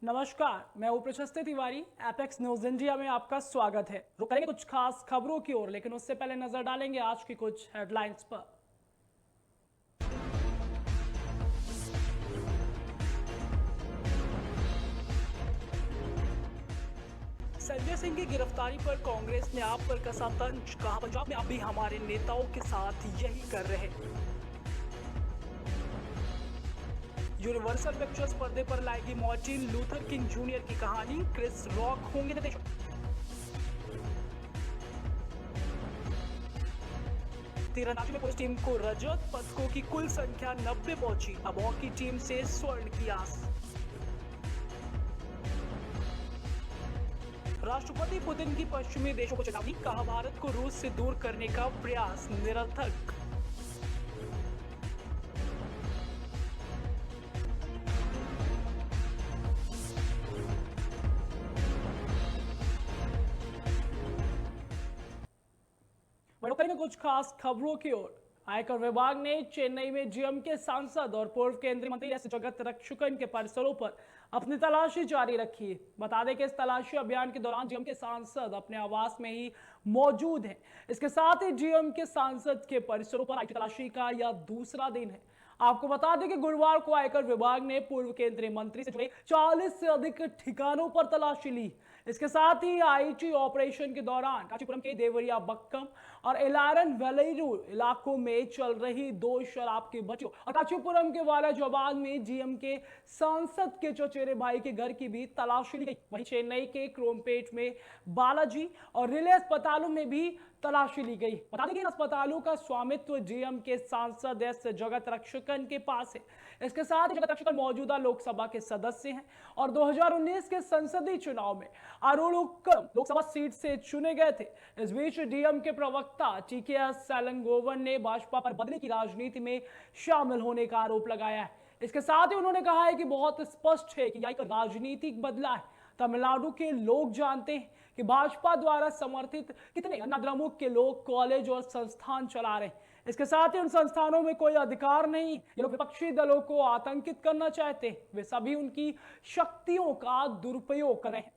नमस्कार, मैं हूं प्रशस्ति तिवारी। एपेक्स न्यूज इंडिया में आपका स्वागत है। रुक करेंगे कुछ खास खबरों की ओर, लेकिन उससे पहले नजर डालेंगे आज की कुछ हेडलाइंस पर। संजय सिंह की गिरफ्तारी पर कांग्रेस ने आप पर कसा तंज, कहा पंजाब में आप भी हमारे नेताओं के साथ यही कर रहे। यूनिवर्सल पिक्चर्स पर्दे पर लाएगी मार्टिन लूथर किंग जूनियर की कहानी, क्रिस रॉक होंगे निर्देशक। तीरंदाजी में पुरुष टीम को रजत, पदकों की कुल संख्या 90 पहुंची। अब हॉकी टीम से स्वर्ण की आस। राष्ट्रपति पुतिन की पश्चिमी देशों को चेतावनी, कहा भारत को रूस से दूर करने का प्रयास निरर्थक। बढ़ो करेंगे कुछ खास खबरों की ओर। आयकर विभाग ने चेन्नई में जीएम के सांसद और पूर्व केंद्रीय मंत्री एस जगत रक्षकन के परिसरों पर अपनी तलाशी जारी रखी है। बता दें कि इस तलाशी अभियान के दौरान जीएम के सांसद अपने आवास में ही मौजूद हैं। इसके साथ ही जीएम के सांसद के परिसरों पर आयकर तलाशी का यह दूसरा दिन है। आपको बता दें कि गुरुवार को आयकर विभाग ने पूर्व केंद्रीय मंत्री से जुड़े 40 से अधिक ठिकानों पर तलाशी ली। इसके साथ ही आईटी ऑपरेशन के दौरान कांचीपुरम के देवरिया बक्कम और एलारन वेलेरू इलाकों में चल रही 2 शराब के भट्टियों और कांचीपुरम के वालाजाबाद में जीएम के सांसद के चचेरे भाई के घर की भी तलाशी ली गई। वहीं चेन्नई के क्रोमपेट में बालाजी और रिले अस्पतालों में भी तलाशी ली गई। बता दें कि इन अस्पतालों का स्वामित्व जीएम के सांसद एस जगत रक्षकन के पास है। इसके साथ ही जगत रक्षकन मौजूदा लोकसभा के सदस्य हैं और 2019 के संसदीय चुनाव में अरुणुक्कम लोकसभा सीट से चुने गए थे। इस बीच डीएम के प्रवक्ता टीकेएस सैलंगोवन ने भाजपा पर बदले की राजनीति में शामिल होने का आरोप लगाया है। इसके साथ ही उन्होंने कहा है कि बहुत स्पष्ट है कि यह एक राजनीतिक बदला है। तमिलनाडु के लोग जानते हैं कि भाजपा द्वारा समर्थित कितने अन्नाद्रमुक के लोग कॉलेज और संस्थान चला रहे हैं। इसके साथ ही उन संस्थानों में कोई अधिकार नहीं। ये लोग विपक्षी दलों को आतंकित करना चाहते हैं। वे सभी उनकी शक्तियों का दुरुपयोग कर रहे हैं।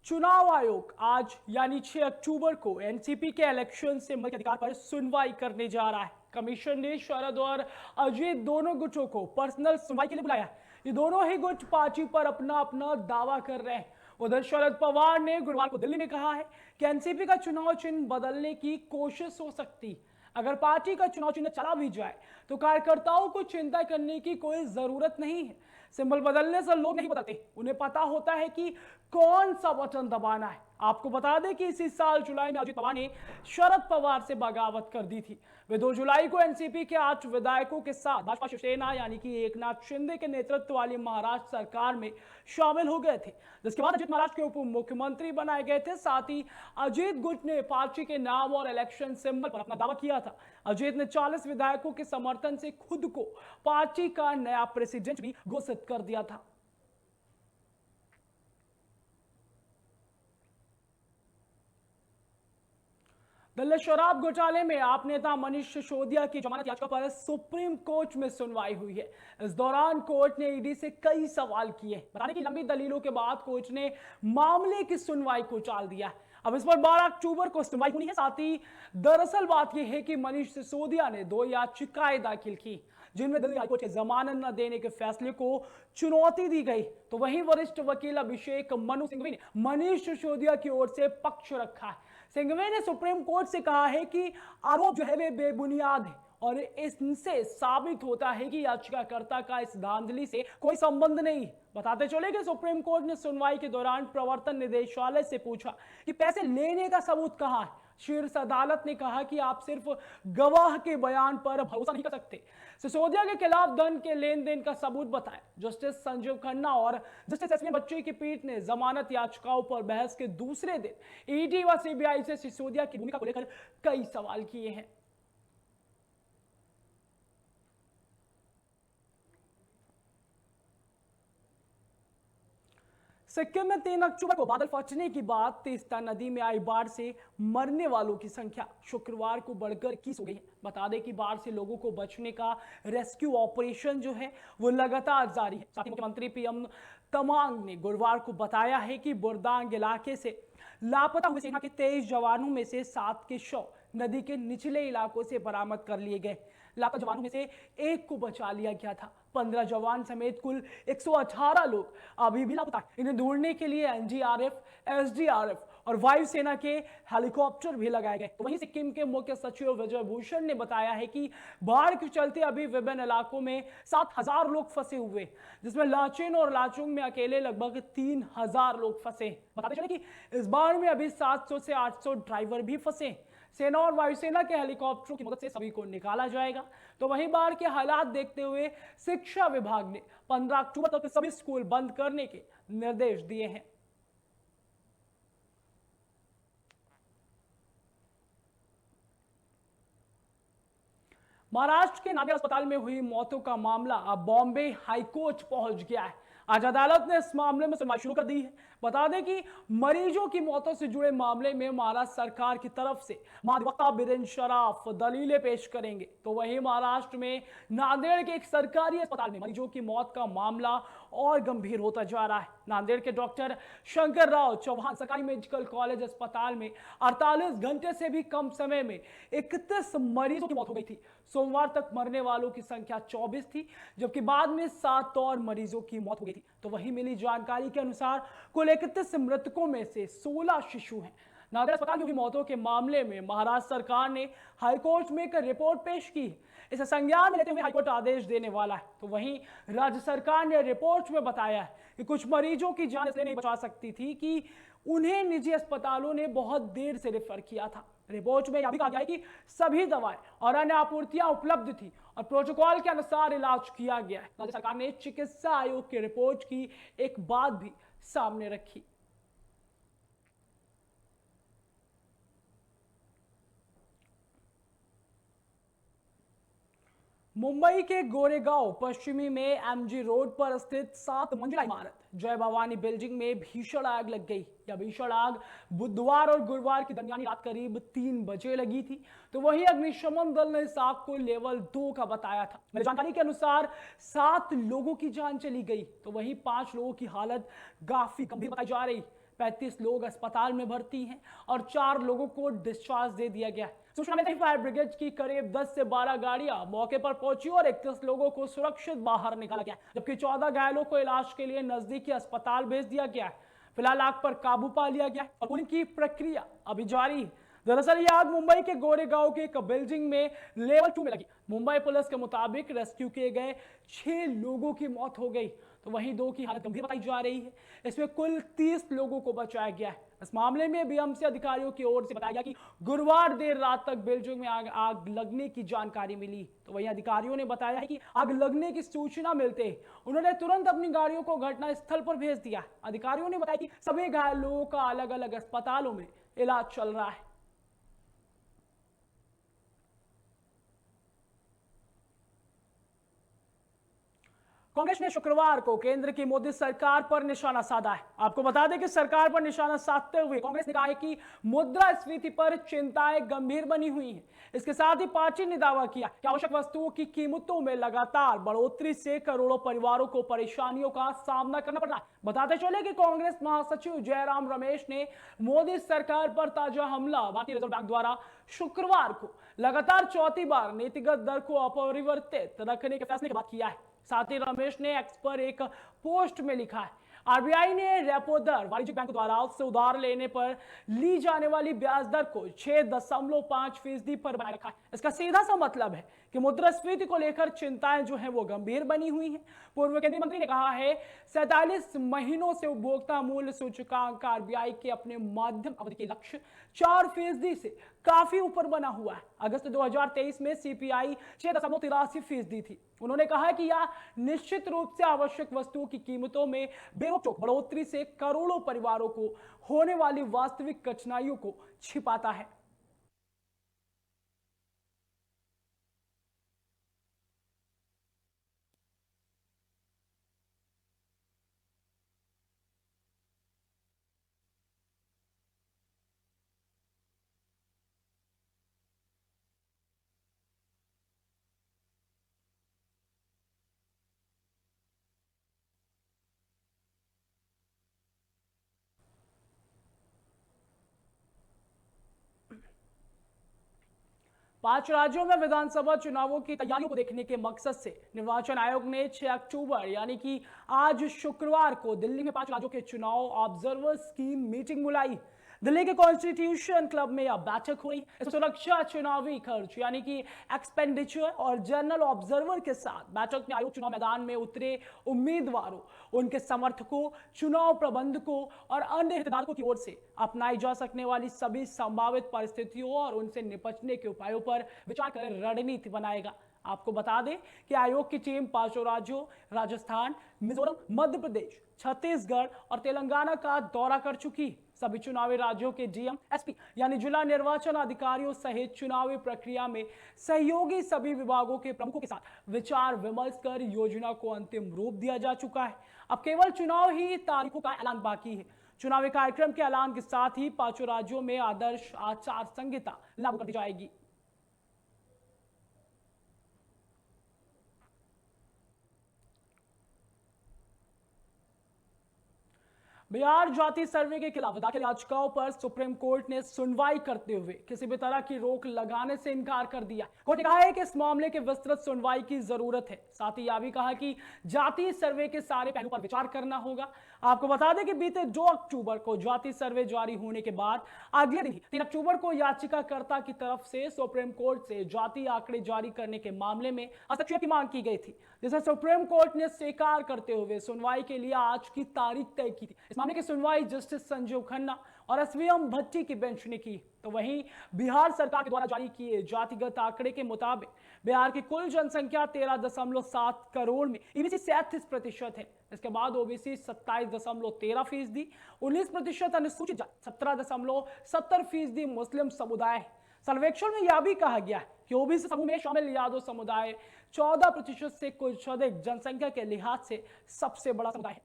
चुनाव आयोग आज यानी 6 अक्टूबर को एनसीपी के इलेक्शन सिंबल के अधिकार पर सुनवाई करने जा रहा है। कमीशन ने शरद और अजीत दोनों गुटों को पर्सनल सुनवाई के लिए बुलाया। ये दोनों ही गुट पार्टी पर अपना अपना दावा कर रहे हैं। उधर शरद पवार ने गुरुवार को दिल्ली में कहा है कि एनसीपी का चुनाव चिन्ह बदलने की कोशिश हो सकती। अगर पार्टी का चुनाव चिन्ह चला भी जाए तो कार्यकर्ताओं को चिंता करने की कोई जरूरत नहीं है। सिंबल बदलने से लोग नहीं बदलते, उन्हें पता होता है कि कौन सा बटन दबाना है। आपको बता दें कि इसी साल जुलाई में अजित पवार ने शरद पवार से बगावत कर दी थी। वे 2 जुलाई को एनसीपी के 8 विधायकों के साथ भाजपा शिवसेना यानी कि एकनाथ शिंदे के नेतृत्व वाली महाराष्ट्र सरकार में शामिल हो गए थे, जिसके बाद अजित महाराष्ट्र के उप मुख्यमंत्री बनाए गए थे। साथ ही अजित गुट ने पार्टी के नाम और इलेक्शन सिंबल पर अपना दावा किया था। अजित ने 40 विधायकों के समर्थन से खुद को पार्टी का नया प्रेसिडेंट भी घोषित कर दिया था। दिल्ली शराब घोटाले में आप नेता मनीष सिसोदिया की जमानत याचिका पर सुप्रीम कोर्ट में सुनवाई हुई है। इस दौरान कोर्ट ने ईडी से कई सवाल किए। बताने की लंबी दलीलों के बाद कोर्ट ने मामले की सुनवाई को टाल दिया। अब इस पर 12 अक्टूबर को सुनवाई होनी है। साथ ही दरअसल बात यह है कि मनीष सिसोदिया ने 2 याचिकाएं दाखिल की, जिनमें दिल्ली हाईकोर्ट के जमानत न देने के फैसले को चुनौती दी गई। तो वहीं वरिष्ठ वकील अभिषेक मनु सिंघवी ने मनीष सिसोदिया की ओर से पक्ष रखा है। सिंघवी ने सुप्रीम कोर्ट से कहा है कि आरोप जो है वे बेबुनियाद है और इनसे साबित होता है कि याचिकाकर्ता का इस धांधली से कोई संबंध नहीं। बताते चले कि सुप्रीम कोर्ट ने सुनवाई के दौरान प्रवर्तन निदेशालय से पूछा कि पैसे लेने का सबूत कहां है। शीर्ष अदालत ने कहा कि आप सिर्फ गवाह के बयान पर भरोसा नहीं कर सकते। सिसोदिया के खिलाफ धन के लेन देन का सबूत बताएं। जस्टिस संजीव खन्ना और जस्टिस एसवी बच्ची की पीठ ने जमानत याचिकाओं पर बहस के दूसरे दिन ईडी व सीबीआई से सिसोदिया की भूमिका को लेकर कई सवाल किए हैं। सिक्किम में 3 अक्टूबर को बादल फटने के बाद तीस्ता नदी में आई बाढ़ से मरने वालों की संख्या शुक्रवार को बढ़कर 21 हो गई है। बता दें कि बाढ़ से लोगों को बचने का रेस्क्यू ऑपरेशन जो है वो लगातार जारी है। साथ ही मुख्यमंत्री पीएम तमांग ने गुरुवार को बताया है कि बुरदांग इलाके से लापता हुए सेना के 23 जवानों में से 7 के शव नदी के निचले इलाकों से बरामद कर लिए गए। लापता जवानों में से एक को बचा लिया गया था। 15 जवान समेत कुल 118 लोग अभी भी लापता। इन्हें ढूंढने के लिए एनडीआरएफ, एसडीआरएफ और वायुसेना के हेलीकॉप्टर भी लगाए गए। तो वहीं सिक्किम के मुख्य सचिव विजय भूषण ने बताया है कि बाढ़ के चलते अभी विभिन्न इलाकों में 7,000 लोग फंसे हुए, जिसमें लाचेन और लाचुंग में अकेले लगभग 3,000 लोग फंसे। बताते चले कि इस बाढ़ में अभी 700 से 800 ड्राइवर भी फंसे। सेना और वायुसेना के हेलीकॉप्टरों की मदद से सभी को निकाला जाएगा। तो वहीं बाढ़ के हालात देखते हुए शिक्षा विभाग ने 15 अक्टूबर तक सभी स्कूल बंद करने के निर्देश दिए हैं। महाराष्ट्र के नांदेड़ अस्पताल में हुई मौतों का मामला अब बॉम्बे हाईकोर्ट पहुंच गया है। आज अदालत ने इस मामले में सुनवाई शुरू कर दी है। बता दें कि मरीजों की मौतों से जुड़े मामले में महाराष्ट्र सरकार की तरफ से महाधिवक्ता बीरेंद्र शराफ दलीलें पेश करेंगे। तो वहीं महाराष्ट्र में नांदेड़ के एक सरकारी अस्पताल में मरीजों की मौत का मामला और गंभीर होता जा रहा है। नांदेड़ के डॉक्टर शंकर राव चौहान सरकारी मेडिकल कॉलेज अस्पताल में 48 घंटे से भी कम समय में 31 मरीजों की मौत हो गई थी। सोमवार तक मरने वालों की संख्या 24 थी, जबकि बाद में 7 और मरीजों की मौत हो गई थी। तो वहीं मिली जानकारी के अनुसार कुल 31 मृतकों में से 16 शिशु हैं। नांदेड़ अस्पताल की मौतों के मामले में महाराष्ट्र सरकार ने हाईकोर्ट में एक रिपोर्ट पेश की। इसे संज्ञान में लेते हुए हाईकोर्ट आदेश देने वाला है। तो वहीं राज्य सरकार ने रिपोर्ट में बताया है कि कुछ मरीजों की जान इसलिए नहीं बचा सकती थी कि उन्हें निजी अस्पतालों ने बहुत देर से रेफर किया था। रिपोर्ट में यह भी कहा गया है कि सभी दवाएं और अन्य आपूर्तियां उपलब्ध थी और प्रोटोकॉल के अनुसार इलाज किया गया है। राज्य सरकार ने चिकित्सा आयोग की रिपोर्ट की एक बात भी सामने रखी। मुंबई के गोरेगांव पश्चिमी में एमजी रोड पर स्थित 7 मंजिला इमारत जय भवानी बिल्डिंग में भीषण आग लग गई। यह भीषण आग बुधवार और गुरुवार की दरमियानी रात करीब 3 बजे लगी थी। तो वहीं अग्निशमन दल ने इस आग को लेवल 2 का बताया था। मेरी जानकारी के अनुसार 7 लोगों की जान चली गई। तो वहीं 5 लोगों की हालत काफी गंभीर बताई जा रही। 35 लोग अस्पताल में भर्ती हैं और 4 लोगों को डिस्चार्ज दे दिया गया। सूचना मिलते ही फायर ब्रिगेड की करीब 10 से 12 गाड़ियां मौके पर पहुंची और 31 लोगों को सुरक्षित बाहर निकाला गया, जबकि 14 घायलों को इलाज के लिए नजदीकी अस्पताल भेज दिया गया है। फिलहाल आग पर काबू पा लिया गया और पुलिस की प्रक्रिया अभी जारी है। दरअसल यह आग मुंबई के गोरेगांव के एक बिल्डिंग में लेवल 2 में लगी। मुंबई पुलिस के मुताबिक रेस्क्यू किए गए 6 लोगों की मौत हो गई। तो वहीं 2 की हालत गंभीर बताई जा रही है। इसमें कुल 30 लोगों को बचाया गया है। इस मामले में बीएमसी अधिकारियों की ओर से बताया गया कि गुरुवार देर रात तक बिल्डिंग में आग लगने की जानकारी मिली। तो वहीं अधिकारियों ने बताया है कि आग लगने की सूचना मिलते ही उन्होंने तुरंत अपनी गाड़ियों को घटनास्थल पर भेज दिया। अधिकारियों ने बताया कि सभी घायलों का अलग अलग अस्पतालों में इलाज चल रहा है। कांग्रेस ने शुक्रवार को केंद्र की मोदी सरकार पर निशाना साधा है। आपको बता दें कि सरकार पर निशाना साधते हुए कांग्रेस ने कहा है कि मुद्रास्फीति पर चिंताएं गंभीर बनी हुई हैं। इसके साथ ही पार्टी ने दावा किया कि आवश्यक वस्तुओं की कीमतों में लगातार बढ़ोतरी से करोड़ों परिवारों को परेशानियों का सामना करना पड़ रहा है। बताते चले कि कांग्रेस महासचिव जयराम रमेश ने मोदी सरकार पर ताजा हमला भारतीय रिजर्व बैंक द्वारा शुक्रवार को लगातार चौथी बार नीतिगत दर को अपरिवर्तित रखने के फैसले के बाद किया है। साथ ही रमेश ने एक्स पर एक पोस्ट में लिखा है, आरबीआई ने रेपो दर वाणिज्यिक बैंक द्वारा से उधार लेने पर ली जाने वाली ब्याज दर को 6.5% पर बनाए रखा है। इसका सीधा सा मतलब है कि मुद्रास्फीति को लेकर चिंताएं जो हैं वो गंभीर बनी हुई हैं। पूर्व केंद्रीय मंत्री ने कहा है 47 महीनों से उपभोक्ता मूल्य सूचकांक आरबीआई के अपने मध्यम अवधि के लक्ष्य 4% से काफी ऊपर बना हुआ है। अगस्त 2023 में सीपीआई 6.83% थी। उन्होंने कहा कि यह निश्चित रूप से आवश्यक वस्तुओं की कीमतों में बेरोक बढ़ोतरी से करोड़ों परिवारों को होने वाली वास्तविक कठिनाइयों को छिपाता है। 5 राज्यों में विधानसभा चुनावों की तैयारियों को देखने के मकसद से निर्वाचन आयोग ने 6 अक्टूबर यानी कि आज शुक्रवार को दिल्ली में 5 राज्यों के चुनाव ऑब्जर्वर्स की मीटिंग बुलाई। दिल्ली के कॉन्स्टिट्यूशन क्लब में यह बैठक हुई। इसमें सुरक्षा, चुनावी खर्च यानी कि एक्सपेंडिचर और जनरल ऑब्जर्वर के साथ बैठक में आयोग चुनाव मैदान में उतरे उम्मीदवारों, उनके समर्थकों, चुनाव प्रबंधकों और अन्य हितधारकों की ओर से अपनाई जा सकने वाली सभी संभावित परिस्थितियों और उनसे निपटने के उपायों पर विचार कर रणनीति बनाएगा। आपको बता दें कि आयोग की टीम 5 राज्यों राजस्थान, मिजोरम, मध्य प्रदेश, छत्तीसगढ़ और तेलंगाना का दौरा कर चुकी। सभी चुनावी राज्यों के डीएम, एसपी यानी जिला निर्वाचन अधिकारियों सहित चुनावी प्रक्रिया में सहयोगी सभी विभागों के प्रमुखों के साथ विचार विमर्श कर योजना को अंतिम रूप दिया जा चुका है। अब केवल चुनाव ही तारीखों का ऐलान बाकी है। चुनावी कार्यक्रम के ऐलान के साथ ही 5 राज्यों में आदर्श आचार संहिता लागू कर दी जाएगी। बिहार जाति सर्वे के खिलाफ दाखिल याचिकाओं पर सुप्रीम कोर्ट ने सुनवाई करते हुए किसी भी तरह की रोक लगाने से इनकार कर दिया। कोर्ट ने कहा है कि इस मामले के विस्तृत सुनवाई की जरूरत है। साथ ही यह भी कहा कि जाति सर्वे के सारे पहलुओं पर विचार करना होगा। आपको बता दें कि बीते 2 अक्टूबर को जाति सर्वे जारी होने के बाद अगले दिन 3 अक्टूबर को याचिकाकर्ता की तरफ से सुप्रीम कोर्ट से जाति आंकड़े जारी करने के मामले में हस्तक्षेप की मांग की गई थी, जिसे सुप्रीम कोर्ट ने स्वीकार करते हुए सुनवाई के लिए आज की तारीख तय की थी। इस मामले की सुनवाई जस्टिस संजीव खन्ना और एसवीएम भट्टी की बेंच ने की। तो वहीं बिहार सरकार के द्वारा जारी किए जातिगत आंकड़े के मुताबिक बिहार की कुल जनसंख्या 13.7 करोड़ में ईबीसी 37% है। इसके बाद ओबीसी 27.13%, 19% अनुसूचित जाति, 17.70% मुस्लिम समुदाय है। सर्वेक्षण में यह भी कहा गया है कि ओबीसी समूह में शामिल यादव समुदाय 14% से कुछ अधिक जनसंख्या के लिहाज से सबसे बड़ा समुदाय है।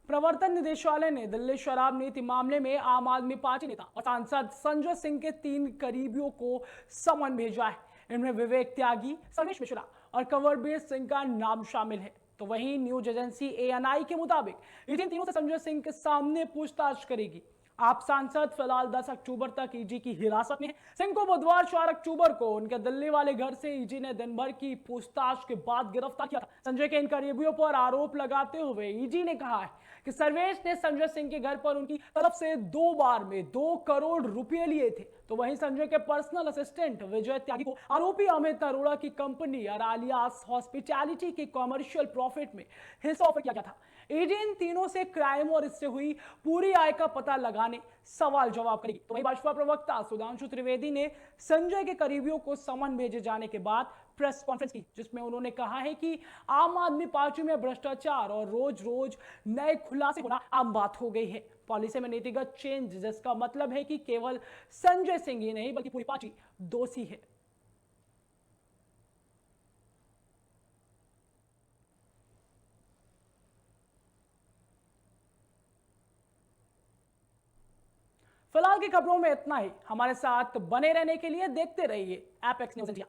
प्रवर्तन निदेशालय ने दिल्ली शराब नीति मामले में आम आदमी पार्टी नेता और सांसद संजय सिंह के 3 करीबियों को समन भेजा है। इनमें विवेक त्यागी, सर्वेश मिश्रा और कंवरबीर सिंह का नाम शामिल है। तो वहीं न्यूज एजेंसी एएनआई के मुताबिक ईडी तीनों से संजय सिंह के सामने पूछताछ करेगी। आप सांसद फिलहाल 10 अक्टूबर तक ईडी की हिरासत में है। सिंह को बुधवार 4 अक्टूबर को उनके दिल्ली वाले घर से ईडी ने दिन भर की पूछताछ के बाद गिरफ्तार किया था। संजय के इन करीबियों पर आरोप लगाते हुए ईडी ने कहा है कि सर्वेश ने संजय सिंह के घर पर उनकी तरफ से 2 बार में 2 करोड़ रुपए लिए थे। तो वहीं संजय के पर्सनल असिस्टेंट विजय त्यागी को आरोपी अमित अरोड़ा की कंपनी अरालियास हॉस्पिटैलिटी के कॉमर्शियल प्रॉफिट में हिस्सा ऑफर किया गया था। ईडी इन तीनों से क्राइम और इससे हुई पूरी आय का पता लगाने सवाल जवाब करेगी। तो वहीं भाजपा प्रवक्ता सुधांशु त्रिवेदी ने संजय के करीबियों को समन भेजे जाने के बाद प्रेस कॉन्फ्रेंस की, जिसमें उन्होंने कहा है कि आम आदमी पार्टी में भ्रष्टाचार और रोज रोज नए खुलासे होना आम बात हो गई है। पॉलिसी में नीतिगत चेंज, जिसका मतलब है कि केवल संजय सिंह ही नहीं बल्कि पूरी पार्टी दोषी है। फिलहाल की खबरों में इतना ही। हमारे साथ बने रहने के लिए देखते रहिए एपेक्स न्यूज़ इंडिया।